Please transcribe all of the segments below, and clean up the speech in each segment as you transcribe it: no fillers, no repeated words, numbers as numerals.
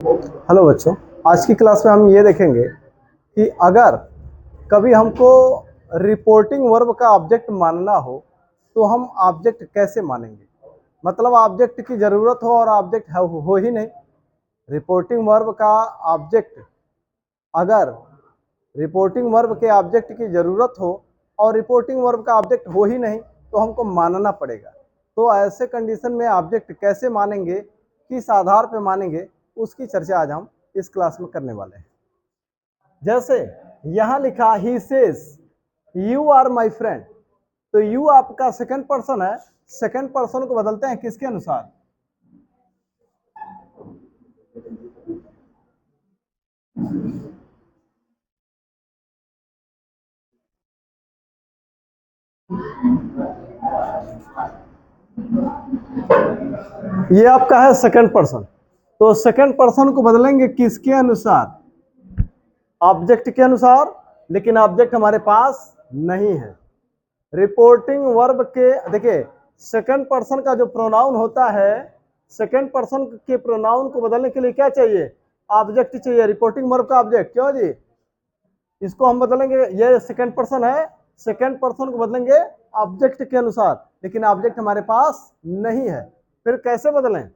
Hello बच्चों, आज की क्लास में हम ये देखेंगे कि अगर कभी हमको रिपोर्टिंग वर्ब का ऑब्जेक्ट मानना हो तो हम ऑब्जेक्ट कैसे मानेंगे। मतलब ऑब्जेक्ट की ज़रूरत हो और ऑब्जेक्ट हो ही नहीं। रिपोर्टिंग वर्ब का ऑब्जेक्ट, अगर रिपोर्टिंग वर्ब के ऑब्जेक्ट की ज़रूरत हो और रिपोर्टिंग वर्ब का ऑब्जेक्ट हो ही नहीं तो हमको मानना पड़ेगा। तो ऐसे कंडीशन में ऑब्जेक्ट कैसे मानेंगे, किस आधार पर मानेंगे, उसकी चर्चा आज हम इस क्लास में करने वाले हैं। जैसे यहां लिखा he says you are my friend, तो यू आपका सेकंड पर्सन है। सेकंड पर्सन को बदलते हैं किसके अनुसार? ये आपका है सेकंड पर्सन, तो सेकंड पर्सन को बदलेंगे किसके अनुसार? ऑब्जेक्ट के अनुसार। लेकिन ऑब्जेक्ट हमारे पास नहीं है। रिपोर्टिंग वर्ब के देखिए, सेकंड पर्सन का जो प्रोनाउन होता है, सेकंड पर्सन के प्रोनाउन को बदलने के लिए क्या चाहिए? ऑब्जेक्ट चाहिए। रिपोर्टिंग वर्ब का ऑब्जेक्ट क्यों जी? इसको हम बदलेंगे, ये सेकंड पर्सन है, सेकंड पर्सन को बदलेंगे ऑब्जेक्ट के अनुसार, लेकिन ऑब्जेक्ट हमारे पास नहीं है। फिर कैसे बदलें?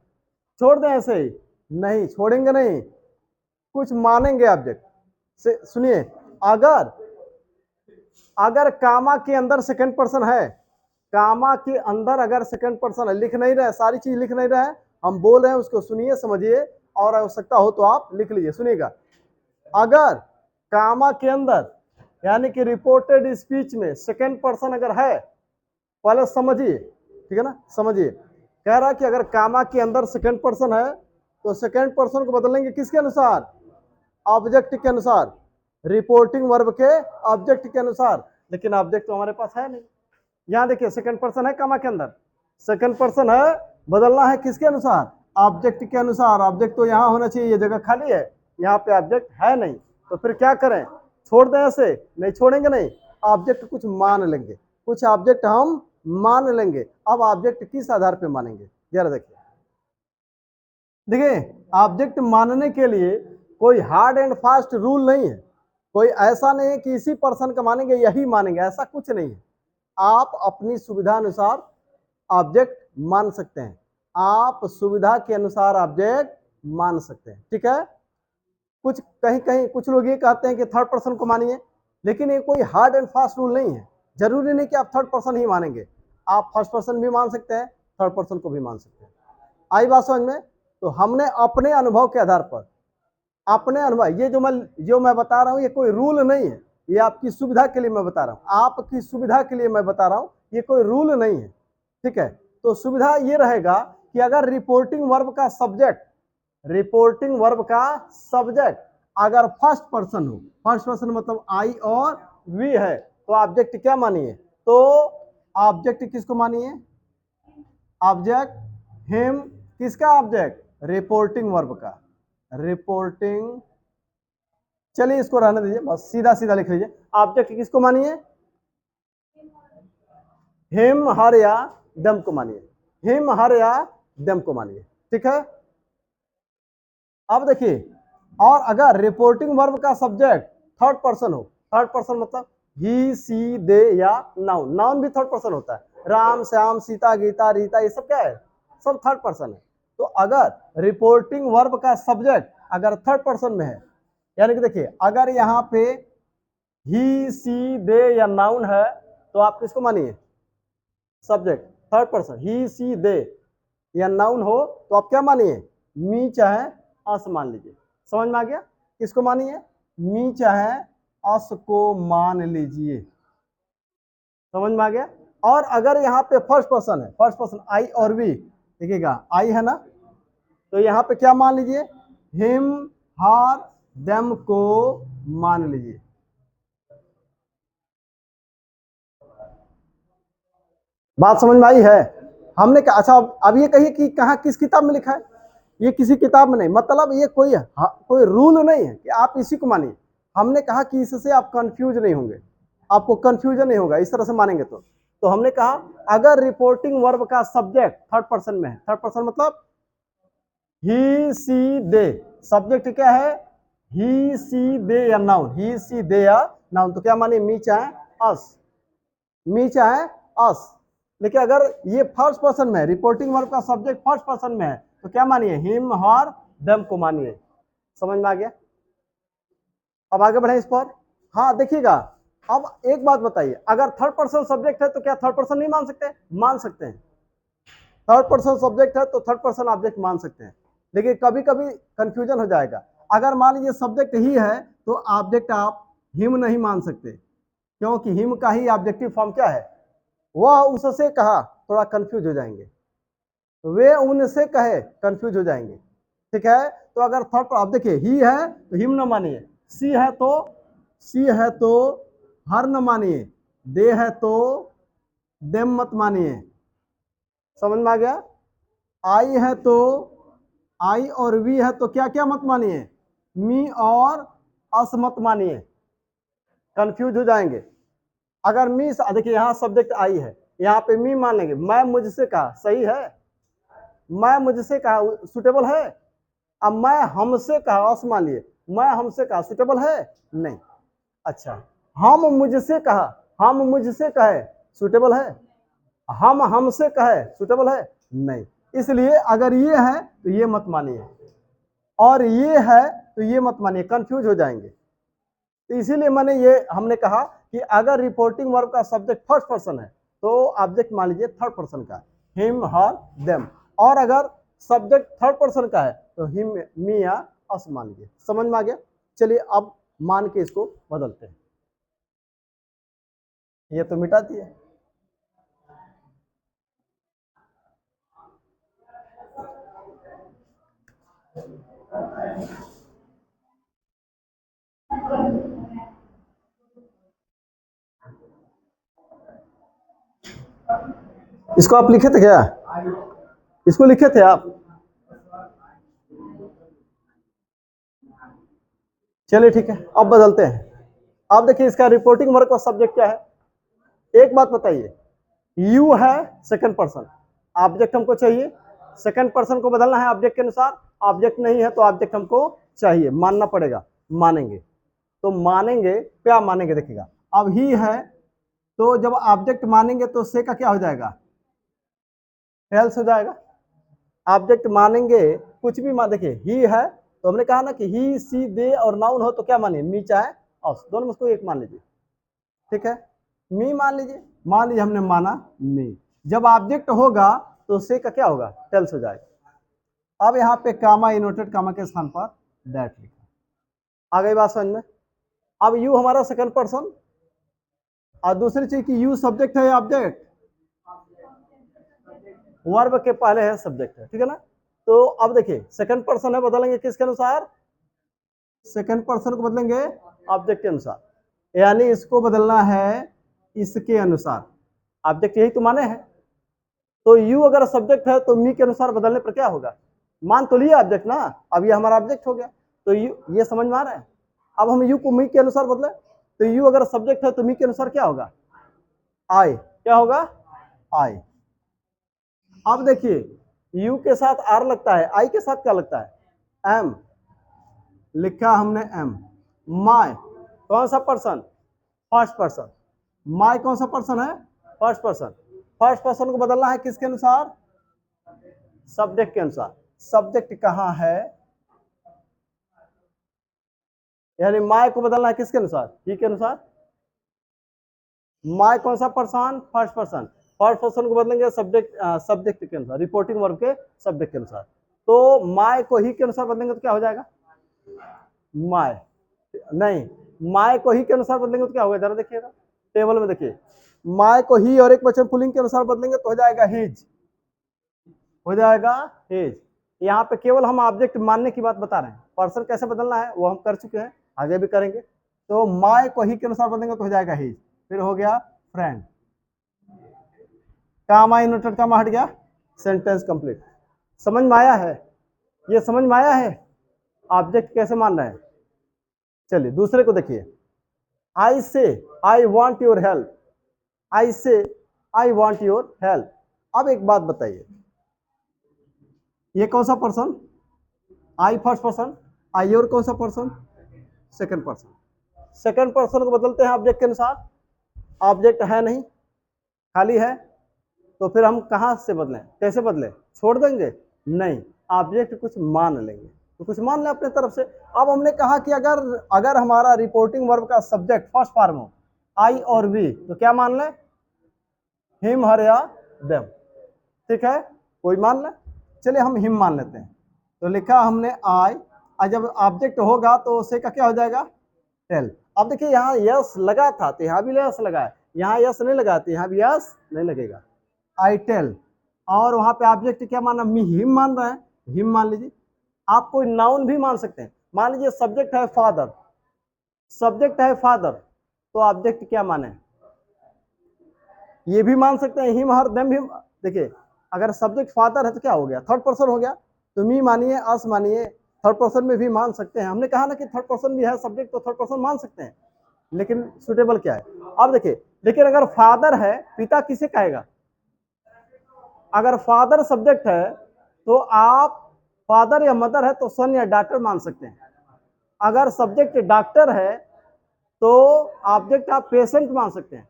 छोड़ दें ऐसे ही? नहीं छोड़ेंगे, नहीं, कुछ मानेंगे ऑब्जेक्ट से। सुनिए, अगर अगर कामा के अंदर सेकंड पर्सन है, कामा के अंदर अगर सेकंड पर्सन है, लिख नहीं रहे, सारी चीज लिख नहीं रहे, हम बोल रहे हैं उसको सुनिए, समझिए, और आवश्यकता हो तो आप लिख लीजिए। सुनिएगा, अगर कामा के अंदर यानी कि रिपोर्टेड स्पीच में सेकंड पर्सन अगर है, पहले समझिए, ठीक है ना, समझिए। कह रहा है कि अगर कामा के अंदर सेकंड पर्सन है तो सेकंड पर्सन को बदलेंगे किसके अनुसार? ऑब्जेक्ट के अनुसार, रिपोर्टिंग वर्ब के ऑब्जेक्ट के अनुसार। लेकिन ऑब्जेक्ट तो हमारे पास है नहीं। यहां देखिए, सेकंड पर्सन है कामा के अंदर, सेकंड पर्सन है, बदलना है किसके अनुसार? ऑब्जेक्ट के अनुसार। ऑब्जेक्ट तो यहां होना चाहिए, ये जगह खाली है, यहाँ पे ऑब्जेक्ट है नहीं, तो फिर क्या करें? छोड़ दें ऐसे? नहीं छोड़ेंगे, नहीं, ऑब्जेक्ट कुछ मान लेंगे, कुछ ऑब्जेक्ट हम मान लेंगे। अब ऑब्जेक्ट किस आधार पर मानेंगे जरा देखिए। देखिए, ऑब्जेक्ट मानने के लिए कोई हार्ड एंड फास्ट रूल नहीं है। कोई ऐसा नहीं है कि इसी पर्सन का मानेंगे यही मानेंगे, ऐसा कुछ नहीं है। आप अपनी सुविधा अनुसार ऑब्जेक्ट मान सकते हैं, आप सुविधा के अनुसार ऑब्जेक्ट मान सकते हैं, ठीक है। कुछ कहीं कहीं कुछ लोग ये कहते हैं कि थर्ड पर्सन को मानिए, लेकिन ये कोई हार्ड एंड फास्ट रूल नहीं है। जरूरी नहीं कि आप थर्ड पर्सन ही मानेंगे, आप फर्स्ट पर्सन भी मान सकते हैं, थर्ड पर्सन को भी मान सकते हैं। आई बात समझ में? तो हमने अपने अनुभव के आधार पर, अपने अनुभव, ये जो मैं बता रहा हूं ये कोई रूल नहीं है, ये आपकी सुविधा के लिए मैं बता रहा हूं, आपकी सुविधा के लिए मैं बता रहा हूं, ये कोई रूल नहीं है, ठीक है। तो सुविधा ये रहेगा कि अगर रिपोर्टिंग वर्ब का सब्जेक्ट, रिपोर्टिंग वर्ब का सब्जेक्ट अगर फर्स्ट पर्सन हो, फर्स्ट पर्सन मतलब आई और वी है, तो ऑब्जेक्ट क्या मानिए? तो ऑब्जेक्ट किसको मानिए? ऑब्जेक्ट हिम, किसका ऑब्जेक्ट? रिपोर्टिंग वर्ब का, रिपोर्टिंग। चलिए इसको रहने दीजिए, बस सीधा सीधा लिख लीजिए। ऑब्जेक्ट किसको मानिए? हिम हर या दम को मानिए, हिम हर या दम को मानिए, ठीक है। अब देखिए, और अगर रिपोर्टिंग वर्ब का सब्जेक्ट थर्ड पर्सन हो, थर्ड पर्सन मतलब ही सी दे या नाउन, नाउन भी थर्ड पर्सन होता है, राम श्याम सीता गीता रीता, ये सब क्या है? सब थर्ड पर्सन है। तो अगर रिपोर्टिंग वर्ब का सब्जेक्ट अगर थर्ड पर्सन में है, यानी कि देखिए, अगर यहाँ पे ही सी दे या नाउन है, तो आप किसको मानिए? सब्जेक्ट थर्ड पर्सन, ही सी दे या नाउन हो तो आप क्या मानिए? मी चाहे अस मान लीजिए। समझ में आ गया? किसको मानिए? मी चाहे अस को मान लीजिए। समझ में आ गया? और अगर यहाँ पे फर्स्ट पर्सन है, फर्स्ट पर्सन आई और वी, देखिएगा आई है ना, तो यहाँ पे क्या मान लीजिए? हिम हर देम को मान लीजिए। बात समझ में आई है? हमने कहा, अच्छा अब ये कहिए कि कहाँ किस किताब में लिखा है? ये किसी किताब में नहीं, मतलब ये कोई रूल नहीं है कि आप इसी को मानिए। हमने कहा कि इससे आप कंफ्यूज नहीं होंगे, आपको कंफ्यूजन नहीं होगा इस तरह से मानेंगे तो हमने कहा अगर रिपोर्टिंग वर्ब का सब्जेक्ट थर्ड पर्सन में है, थर्ड पर्सन मतलब ही सी दे, सब्जेक्ट क्या है, ही सी दे या नाउन, ही सी दे या नाउन, तो क्या मानिए मी चाहे अस, मी चाहे अस। लेकिन अगर ये फर्स्ट पर्सन में है, रिपोर्टिंग वर्ब का सब्जेक्ट फर्स्ट पर्सन में है, तो क्या मानिए हिम हर देम को मानिए। समझ में आ गया? अब आगे बढ़े इस पर। हाँ देखिएगा, अब एक बात बताइए, अगर थर्ड पर्सन सब्जेक्ट है तो क्या थर्ड पर्सन नहीं मान सकते? मान सकते हैं। थर्ड पर्सन सब्जेक्ट है तो थर्ड पर्सन ऑब्जेक्ट मान सकते हैं, लेकिन कभी कभी कंफ्यूजन हो जाएगा। अगर मान लीजिए सब्जेक्ट ही है तो ऑब्जेक्ट आप हिम नहीं मान सकते, क्योंकि हिम का ही ऑब्जेक्टिव फॉर्म क्या है, वह उससे कहा, थोड़ा कंफ्यूज हो जाएंगे, वे उनसे कहे, कंफ्यूज हो जाएंगे। ठीक है, तो अगर थर्ड पर आप देखिए ही है तो हिम न मानिए, सी है तो हर न मानिए, दे है तो देम मत मानिए। समझ में आ गया? आई है तो आई और वी है तो क्या क्या मत मानिए, मी और अस मत मानिए, कंफ्यूज हो जाएंगे। अगर मी, देखिए यहाँ सब्जेक्ट आई है, यहाँ पे मी मान लेंगे, मैं मुझसे कहा, सही है, मैं मुझसे कहा सुटेबल है। अब मैं हमसे कहा, अस मान लिए, मैं हमसे कहा सुटेबल है नहीं। अच्छा, हम मुझसे कहा, हम मुझसे कहे सुटेबल है, हम हमसे कहे सुटेबल है नहीं। इसलिए अगर ये है तो ये मत मानिए, और ये है तो ये मत मानिए, कंफ्यूज हो जाएंगे। तो इसीलिए मैंने ये हमने कहा कि अगर रिपोर्टिंग वर्ब का सब्जेक्ट फर्स्ट पर्सन है तो ऑब्जेक्ट मान लीजिए थर्ड पर्सन का, हिम हर देम, और अगर सब्जेक्ट थर्ड पर्सन का है तो हिम मी या अस मान लीजिए। समझ में आ गया? चलिए अब मान के इसको बदलते हैं, ये तो मिटा दिए। इसको आप लिखे थे क्या? इसको लिखे थे आप? चलिए ठीक है, अब बदलते हैं। अब देखिए इसका रिपोर्टिंग वर्ब का सब्जेक्ट क्या है, एक बात बताइए, यू है सेकंड पर्सन, ऑब्जेक्ट हमको चाहिए, सेकंड पर्सन को बदलना है ऑब्जेक्ट के अनुसार, ऑब्जेक्ट नहीं है तो ऑब्जेक्ट हमको चाहिए, मानना पड़ेगा, मानेंगे। तो मानेंगे, क्या मानेंगे देखिएगा, अब ही है तो जब ऑब्जेक्ट मानेंगे तो से का क्या हो जाएगा, एल्स हो जाएगा। ऑब्जेक्ट मानेंगे, कुछ भी मान, देखिए ही है तो हमने कहा ना कि ही सी दे और नाउन हो तो क्या मानिए मी चाहे अस, दोनों में उसको एक मान लीजिए। ठीक है, मी मान लीजिए, मान लीजिए हमने माना मी, जब ऑब्जेक्ट होगा तो से का क्या होगा, टेल्स हो जाएगा। अब यहाँ पे कामा इनवर्टेड कामा के स्थान पर दैट लिखा। आ गई बात समझ में? अब यू हमारा सेकंड पर्सन, और दूसरी चीज की यू सब्जेक्ट है या ऑब्जेक्ट, वर्ब के पहले है सब्जेक्ट है, ठीक है ना। तो अब देखिए सेकंड पर्सन है, बदलेंगे किसके अनुसार, सेकंड पर्सन को बदलेंगे ऑब्जेक्ट के अनुसार, यानी इसको बदलना है इसके अनुसार, ऑब्जेक्ट यही तो माने हैं। तो यू अगर सब्जेक्ट है तो मी के अनुसार बदलने पर क्या होगा, मान तो लिया ऑब्जेक्ट ना, अब ये हमारा ऑब्जेक्ट हो गया, तो यू, ये समझ में आ रहा है। अब हम यू को मी के अनुसार बदले, तो यू अगर सब्जेक्ट है तो मी के अनुसार क्या होगा, आई, क्या होगा, आई। अब देखिए यू के साथ आर लगता है, आई के साथ क्या लगता है, एम, लिखा हमने एम। माय कौन सा पर्सन, फर्स्ट पर्सन, माय कौन सा पर्सन है, फर्स्ट पर्सन। फर्स्ट पर्सन को बदलना है किसके अनुसार, सब्जेक्ट के अनुसार। सब्जेक्ट कहाँ है, यानी माय को बदलना है किसके अनुसार, ही के अनुसार। माय कौन सा person, first person, first person को बदलेंगे सब्जेक्ट के अनुसार, रिपोर्टिंग वर्ब के सब्जेक्ट के अनुसार। तो माय को ही के अनुसार बदलेंगे तो क्या हो जाएगा, माय नहीं, माय को ही के अनुसार बदलेंगे तो क्या होगा, जरा देखिएगा टेबल में देखिए, माय को ही और एक वचन पुल्लिंग के अनुसार बदलेंगे तो हो जाएगा हिज, हो जाएगा हिज। यहाँ पे केवल हम ऑब्जेक्ट मानने की बात बता रहे हैं, पर्सन कैसे बदलना है वो हम कर चुके हैं, आगे भी करेंगे। तो माय को ही के अनुसार बदलेंगे तो हो जाएगा हिज, फिर हो गया फ्रेंड, कामा इनवर्टेड कामा हट गया, सेंटेंस कंप्लीट। समझ में आया है, ये समझ में आया है ऑब्जेक्ट कैसे मान रहे हैं। चलिए दूसरे को देखिए, आई से आई वॉन्ट योर हेल्प, आई से आई वॉन्ट योर हेल्प। अब एक बात बताइए, ये कौन सा पर्सन, आई फर्स्ट पर्सन, आई और कौन सा person, second person. Second person को बदलते हैं ऑब्जेक्ट के अनुसार, ऑब्जेक्ट है नहीं, खाली है, तो फिर हम कहाँ से बदलें, कैसे बदलें, छोड़ देंगे नहीं, ऑब्जेक्ट कुछ मान लेंगे, तो कुछ मान लें अपने तरफ से। अब हमने कहा कि अगर हमारा रिपोर्टिंग वर्ब का सब्जेक्ट फर्स्ट फॉर्म हो आई और वी, तो क्या मान लें, हिम, हर या देम, ठीक है, कोई मान ले, चलिए हम हिम मान लेते हैं। तो लिखा हमने आई, और जब ऑब्जेक्ट होगा तो उसे का क्या हो जाएगा, टेल। अब देखिए यहाँ यस लगा था तो यहाँ भी यस लगा है, यहाँ यस नहीं लगा तो यहाँ भी यस नहीं लगेगा, आई टेल। और वहां पे ऑब्जेक्ट क्या माना, हिम मान रहे हैं, हिम मान लीजिए। आप कोई नाउन भी मान सकते हैं, मान लीजिए सब्जेक्ट है फादर, सब्जेक्ट है फादर, तो ऑब्जेक्ट क्या माने, ये भी मान सकते हैं, हिम हर देम भी। देखिए अगर सब्जेक्ट फादर है तो क्या हो गया, थर्ड पर्सन हो गया, तो मी मानिए, अस मानिए, थर्ड पर्सन में भी मान सकते हैं। हमने कहा ना कि थर्ड पर्सन भी है सब्जेक्ट, तो थर्ड पर्सन मान सकते हैं, लेकिन सुटेबल क्या है। अब देखिए, लेकिन अगर फादर है, पिता किसे कहेगा, अगर फादर सब्जेक्ट है तो आप फादर या मदर है तो सन या डॉटर मान सकते हैं। अगर सब्जेक्ट डॉक्टर है तो ऑब्जेक्ट आप पेशेंट मान सकते हैं।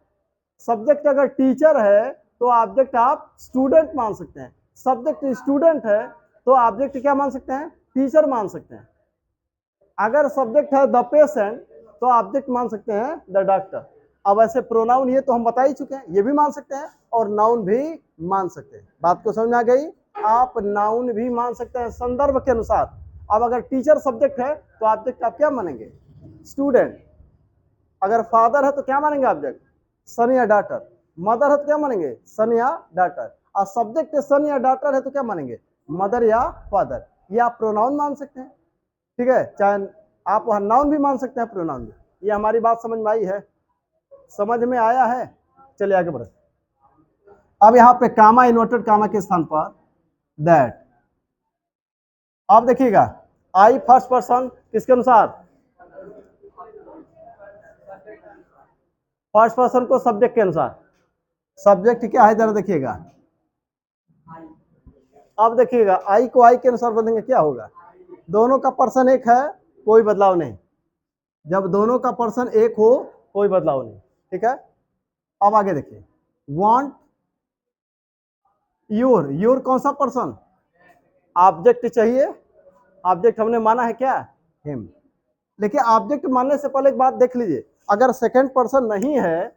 सब्जेक्ट अगर टीचर है तो ऑब्जेक्ट आप स्टूडेंट मान सकते हैं। सब्जेक्ट स्टूडेंट है तो ऑब्जेक्ट क्या मान सकते हैं, टीचर मान सकते हैं। अगर सब्जेक्ट है द पेशेंट तो ऑब्जेक्ट मान सकते हैं द डॉक्टर। अब ऐसे प्रोनाउन ये तो हम बता ही चुके हैं, ये भी मान सकते हैं और नाउन भी मान सकते हैं। बात को समझ में आ गई, आप नाउन भी मान सकते हैं संदर्भ के अनुसार। अब अगर टीचर सब्जेक्ट है तो ऑब्जेक्ट आप क्या मानेंगे, स्टूडेंट। अगर फादर है तो क्या मानेंगे ऑब्जेक्ट, सन या डॉटर। मदर है तो क्या मानेंगे, सन या डॉटर। और सब्जेक्ट सन या डॉटर है तो क्या मानेंगे, मदर या फादर। ये आप प्रोनाउन मान सकते हैं, ठीक है, चाहे आप वहां नाउन भी मान सकते हैं, प्रोनाउन भी। ये हमारी बात समझ में आई है, समझ में आया है। चलिए आगे बढ़े। अब यहाँ पे कामा, इन्वर्टेड कामा के स्थान पर दैट। अब देखिएगा आई फर्स्ट पर्सन किसके अनुसार, फर्स्ट पर्सन को सब्जेक्ट के अनुसार। सब्जेक्ट क्या है जरा देखिएगा, अब देखिएगा आई को आई के अनुसार बदलेंगे क्या होगा, दोनों का पर्सन एक है, कोई बदलाव नहीं। जब दोनों का पर्सन एक हो कोई बदलाव नहीं, ठीक है। अब आगे देखिए, वांट योर, योर कौन सा पर्सन, ऑब्जेक्ट चाहिए, ऑब्जेक्ट हमने माना है क्या, हिम। देखिए ऑब्जेक्ट मानने से पहले एक बात देख लीजिए, अगर सेकंड पर्सन नहीं है,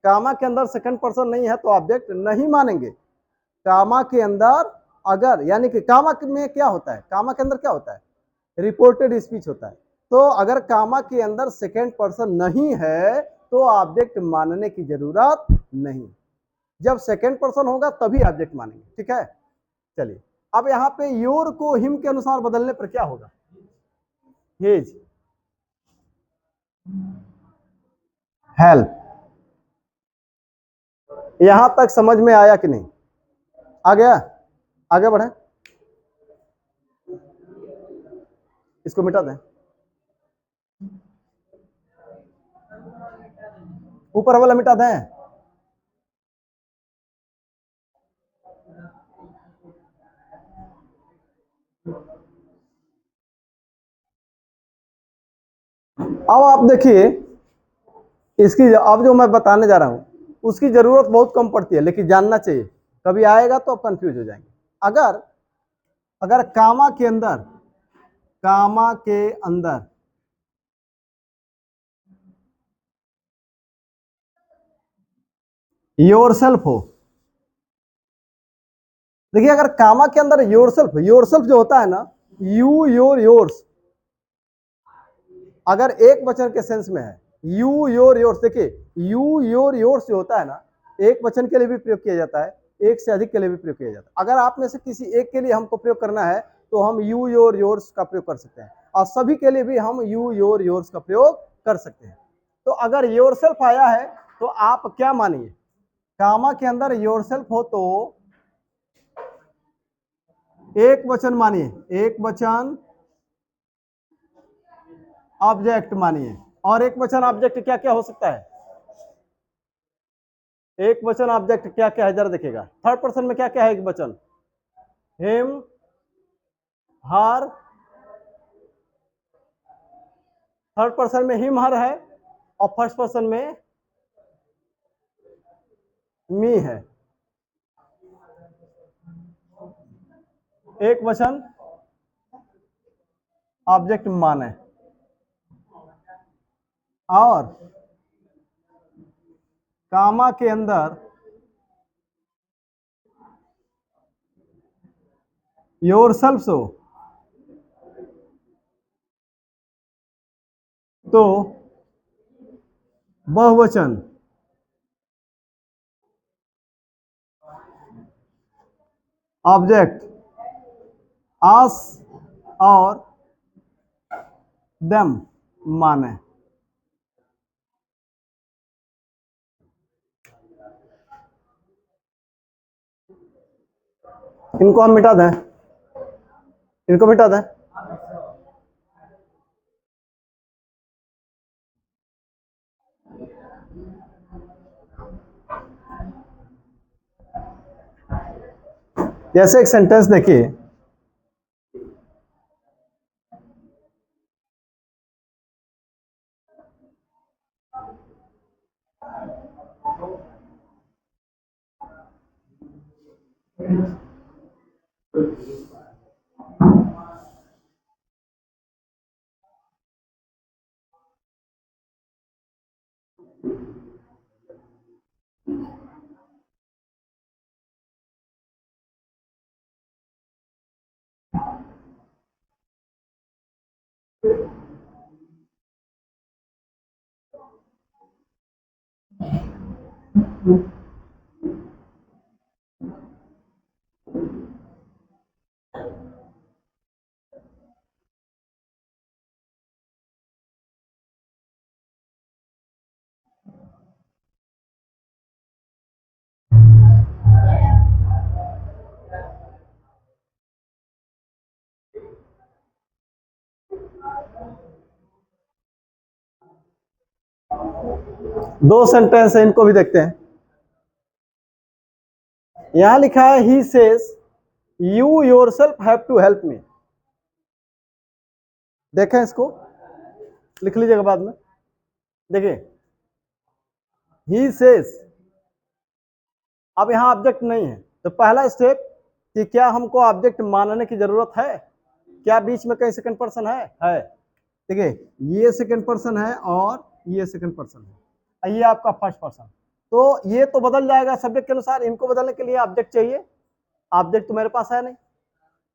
कामा के अंदर सेकंड पर्सन नहीं है तो ऑब्जेक्ट नहीं मानेंगे। कामा के अंदर अगर, यानी कि कामा में क्या होता है, कामा के अंदर क्या होता है, रिपोर्टेड स्पीच होता है। तो अगर कामा के अंदर सेकंड पर्सन नहीं है तो ऑब्जेक्ट मानने की जरूरत नहीं, जब सेकंड पर्सन होगा तभी ऑब्जेक्ट मानेंगे, ठीक है। चलिए अब यहाँ पे योर को हिम के अनुसार बदलने पर क्या होगा, हिज, हेल्प। यहां तक समझ में आया कि नहीं, आ गया, आगे बढ़े, इसको मिटा दें, ऊपर वाला मिटा दें। अब आप देखिए, इसकी अब जो मैं बताने जा रहा हूं उसकी जरूरत बहुत कम पड़ती है, लेकिन जानना चाहिए, कभी आएगा तो आप कंफ्यूज हो जाएंगे। अगर अगर कामा के अंदर, कामा के अंदर योरसेल्फ हो, देखिए अगर कामा के अंदर योरसेल्फ, योरसेल्फ जो होता है ना, यू योर योर्स, अगर एक वचन के सेंस में है, यू योर योर्स, देखिए यू योर योर्स जो होता है ना, एक वचन के लिए भी प्रयोग किया जाता है, एक से अधिक के लिए भी प्रयोग किया जाता है। अगर आप में से किसी एक के लिए हमको प्रयोग करना है तो हम यू योर योर्स का प्रयोग कर सकते हैं, और सभी के लिए भी हम यू योर योर्स का प्रयोग कर सकते हैं। तो अगर योरसेल्फ आया है तो आप क्या मानिए, कामा के अंदर योरसेल्फ हो तो एक वचन मानिए, एक वचन ऑब्जेक्ट मानिए। और एक वचन ऑब्जेक्ट क्या क्या हो सकता है, एक वचन ऑब्जेक्ट क्या क्या है जरा देखिएगा, थर्ड पर्सन में क्या क्या है एक वचन, हिम, हर, थर्ड पर्सन में हिम हर है और फर्स्ट पर्सन में मी है। एक वचन ऑब्जेक्ट माने और कामा के अंदर योरसेल्फ हो तो बहुवचन ऑब्जेक्ट आस और देम माने। इनको हम मिटा दें, इनको मिटा दें। जैसे एक सेंटेंस देखिए, दो सेंटेंस है, इनको भी देखते हैं। यहां लिखा है he says you yourself have to help me. देखें इसको, लिख लीजिएगा बाद में। देखिए ही सेज, अब यहां ऑब्जेक्ट नहीं है तो पहला स्टेप कि क्या हमको ऑब्जेक्ट मानने की जरूरत है, क्या बीच में कहीं सेकंड पर्सन है। देखिए ये सेकंड पर्सन है और ये सेकंड पर्सन है, ये आपका फर्स्ट पर्सन। तो ये तो बदल जाएगा सब्जेक्ट के अनुसार, इनको बदलने के लिए ऑब्जेक्ट चाहिए। ऑब्जेक्ट तो मेरे पास है नहीं,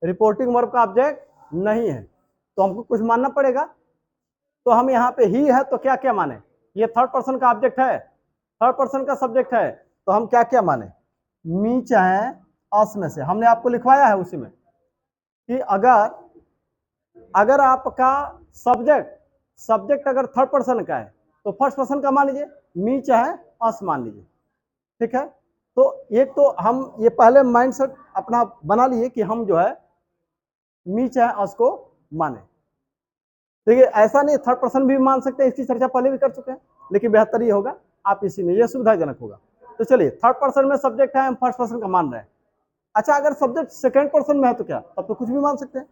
रिपोर्टिंग वर्ब का ऑब्जेक्ट नहीं है, तो हमको कुछ मानना पड़ेगा। तो हम यहाँ पे ही है तो क्या क्या माने, ये थर्ड पर्सन का ऑब्जेक्ट है, थर्ड पर्सन का सब्जेक्ट है, तो हम क्या क्या माने, मी चाहे अस में से। हमने आपको लिखवाया है उसी में कि अगर आपका सब्जेक्ट अगर थर्ड पर्सन का है तो फर्स्ट पर्सन का मान लीजिए, मी चाहे अस मान लीजिए। ठीक है, तो एक तो हम ये पहले माइंडसेट अपना बना लिए कि हम जो है मी चाहे अस को माने। देखिए ऐसा नहीं, थर्ड पर्सन भी मान सकते हैं, इसकी चर्चा पहले भी कर चुके हैं, लेकिन बेहतर ये होगा आप इसी में, ये सुविधाजनक होगा। तो चलिए थर्ड पर्सन में सब्जेक्ट है, हम फर्स्ट पर्सन का मान रहे हैं। अच्छा अगर सब्जेक्ट सेकंड पर्सन में है तो क्या, तब तो कुछ भी मान सकते हैं।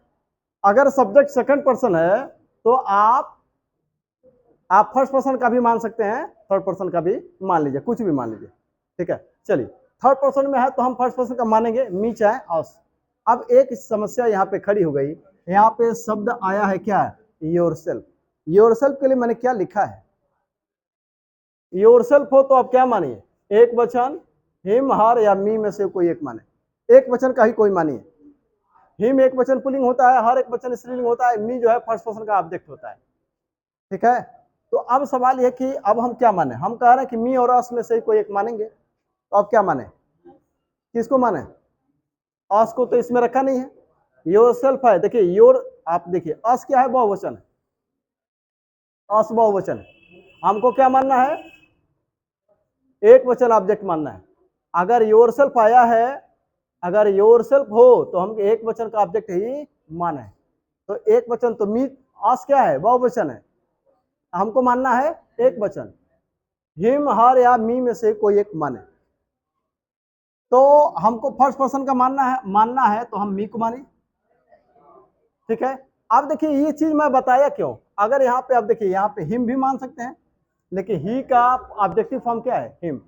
अगर सब्जेक्ट सेकंड पर्सन है तो आप फर्स्ट पर्सन का भी मान सकते हैं, थर्ड पर्सन का भी मान लीजिए, कुछ भी मान लीजिए। ठीक है, चलिए थर्ड पर्सन में है तो हम फर्स्ट पर्सन का मानेंगे, मी चाहे अस। अब एक समस्या यहाँ पे खड़ी हो गई, यहाँ पे शब्द आया है क्या, योरसेल्फ। योरसेल्फ के लिए मैंने क्या लिखा है, योरसेल्फ हो तो आप क्या मानिए, एक वचन हिम हर या मी में से कोई एक माने, एक वचन का ही कोई मानिए। हिम एक वचन पुल्लिंग होता है, हर एक वचन स्त्रीलिंग होता है, मी जो है फर्स्ट पर्सन का ऑब्जेक्ट होता है। ठीक है, तो अब सवाल यह कि अब हम क्या माने, हम कह रहे हैं कि मी और अस में से कोई एक मानेंगे, तो अब क्या माने, किसको माने, अस को तो इसमें रखा नहीं है, योरसेल्फ है। देखिए योर, आप देखिए अस क्या है, बहुवचन है, अस बहुवचन, हमको क्या मानना है, एक वचन ऑब्जेक्ट मानना है। अगर योरसेल्फ आया है, अगर योरसेल्फ हो तो हम एक वचन का ऑब्जेक्ट ही माने। तो एक वचन तो मी, अस क्या है, बहुवचन है, हमको मानना है एक वचन, हिम हर या मी में से कोई एक माने। तो हमको फर्स्ट पर्सन का मानना है तो हम मी को माने। ठीक है, अब देखिए ये चीज मैं बताया क्यों, अगर यहाँ पे आप देखिए यहाँ पे हिम भी मान सकते हैं, लेकिन ही का ऑब्जेक्टिव फॉर्म क्या है, हिम,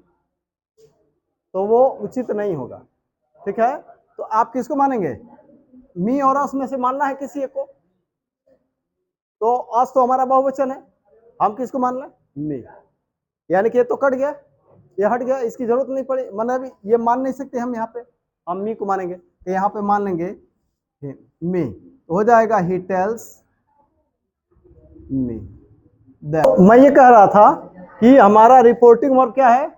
तो वो उचित नहीं होगा। ठीक है, तो आप किसको मानेंगे, मी और अस में से मानना है किसी एक को, तो अस तो हमारा बहुवचन है, हम किसको मान लें, मी, यानी कि ये तो कट गया, ये हट गया, इसकी जरूरत नहीं पड़ी, मतलब ये मान नहीं सकते हम, यहाँ पे हम मी को मानेंगे, तो यहाँ पे मान लेंगे मी, तो हो जाएगा ही टेल्स मी। मैं ये कह रहा था कि हमारा रिपोर्टिंग वर्ब क्या है,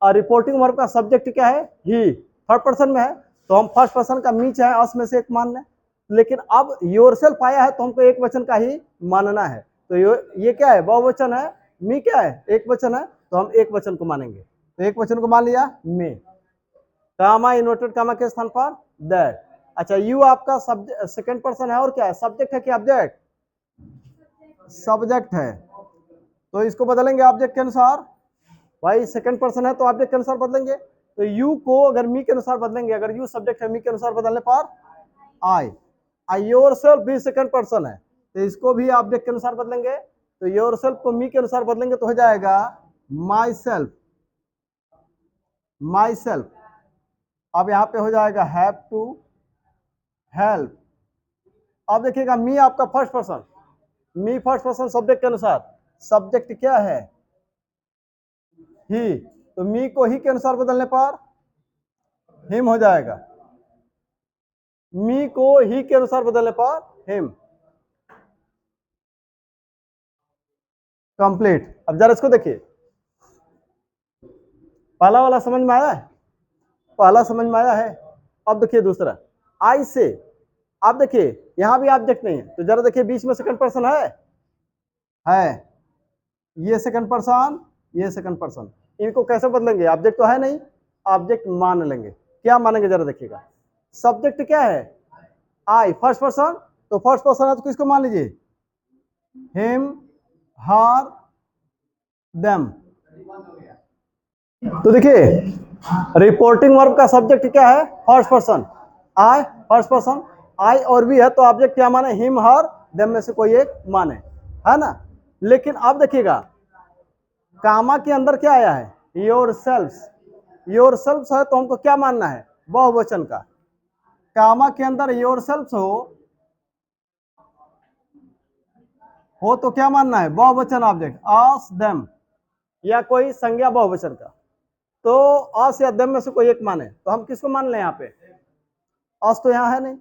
और रिपोर्टिंग वर्ब का सब्जेक्ट क्या है, ही, थर्ड पर्सन में है, तो हम फर्स्ट पर्सन का मी चाहे अस में से एक मान लें, लेकिन अब योरसेल्फ आया है तो हमको एक वचन का ही मानना है, तो ये क्या है, बहुवचन है, मी क्या है, एक वचन है, तो हम एक वचन को मानेंगे, तो एक वचन को मान लिया मी, कामा इन्वर्टेड कामा के स्थान पर दैट। अच्छा, यू आपका सेकंड पर्सन है, और क्या है, सब्जेक्ट है कि ऑब्जेक्ट, सब्जेक्ट है, तो इसको बदलेंगे ऑब्जेक्ट के अनुसार, भाई सेकंड पर्सन है तो ऑब्जेक्ट के अनुसार बदलेंगे, तो यू को अगर मी के अनुसार बदलेंगे, अगर यू सब्जेक्ट है मी के अनुसार बदलने पर आई, योरसेल्फ भी सेकंड पर्सन है, तो इसको भी ऑब्जेक्ट के अनुसार बदलेंगे, तो योरसेल्फ को मी के अनुसार बदलेंगे तो हो जाएगा माई सेल्फ, माई सेल्फ। अब यहाँ पे हो जाएगा हैव टू हेल्प। अब देखिएगा मी आपका फर्स्ट पर्सन, मी फर्स्ट पर्सन सब्जेक्ट के अनुसार, सब्जेक्ट क्या है, ही, तो मी को ही के अनुसार बदलने पर हिम हो जाएगा, मी को ही के अनुसार बदलने पर हिम, कंप्लीट। अब जरा इसको देखिए, पहला वाला समझ में आया है, पहला समझ में आया है। अब देखिए दूसरा, आई से, आप देखिए यहां भी ऑब्जेक्ट नहीं है, तो जरा देखिए बीच में सेकंड पर्सन है, ये सेकंड पर्सन, ये सेकंड पर्सन, इनको कैसे बदलेंगे, ऑब्जेक्ट तो है नहीं, ऑब्जेक्ट मान लेंगे, क्या मानेंगे जरा देखिएगा, सब्जेक्ट क्या है, आई, फर्स्ट पर्सन, तो फर्स्ट पर्सन है तो किसको मान लीजिए, हिम, हर, देम। तो देखिए रिपोर्टिंग वर्ब का सब्जेक्ट क्या है, फर्स्ट पर्सन, आई फर्स्ट पर्सन, आई और भी है तो ऑब्जेक्ट क्या माने, हिम, हर, देम में से कोई एक माने, है ना। लेकिन अब देखिएगा कामा के अंदर क्या आया है, योर सेल्फ, योर सेल्फ है तो हमको क्या मानना है, बहुवचन का, कामा के अंदर योर सेल्फ हो तो क्या मानना है, बहुवचन ऑब्जेक्ट, अस, देम, या कोई संज्ञा बहुवचन का, तो अस या देम में से कोई एक माने, तो हम किसको मान लें, यहाँ पे अस तो यहाँ है नहीं,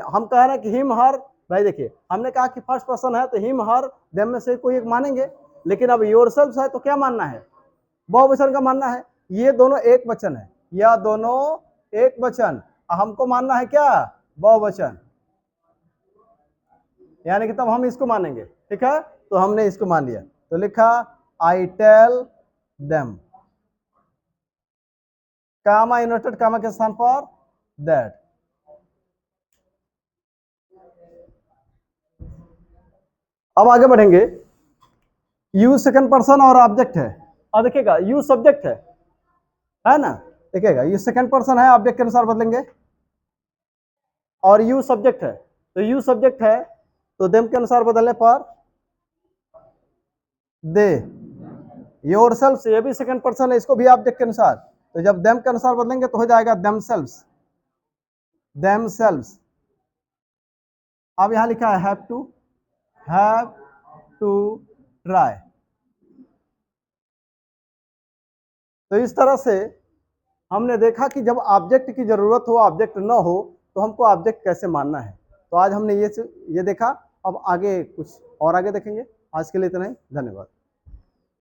हम कह रहे हैं कि हिम, हर, भाई देखिए हमने कहा कि फर्स्ट पर्सन है तो हिम, हर, देम में से कोई एक मानेंगे, लेकिन अब योरसेल्फ है तो क्या मानना है, बहुवचन का मानना है, ये दोनों एक वचन है, या दोनों एक वचन, हमको मानना है क्या, बहुवचन, यानी कि तब हम इसको मानेंगे। ठीक है, तो हमने इसको मान लिया, तो लिखा I tell them, comma inverted comma के स्थान पर दैट। अब आगे बढ़ेंगे, यू सेकंड पर्सन और ऑब्जेक्ट है, अब देखिएगा यू सब्जेक्ट है ना, देखिएगा यू सेकंड पर्सन है, ऑब्जेक्ट के अनुसार बदलेंगे, और यू सब्जेक्ट है, तो यू सब्जेक्ट है तो देम के अनुसार बदलने पर दे, योरसेल्फ से, ये भी सेकंड पर्सन है, इसको भी ऑब्जेक्ट के अनुसार, तो जब देम के अनुसार बदलेंगे तो हो जाएगा देमसेल्व्स, देमसेल्व्स। अब यहां लिखा है हैव टू ट्राई। तो इस तरह से हमने देखा कि जब ऑब्जेक्ट की जरूरत हो, ऑब्जेक्ट न हो, तो हमको ऑब्जेक्ट कैसे मानना है। तो आज हमने ये देखा, अब आगे कुछ और आगे देखेंगे। आज के लिए इतना ही, धन्यवाद।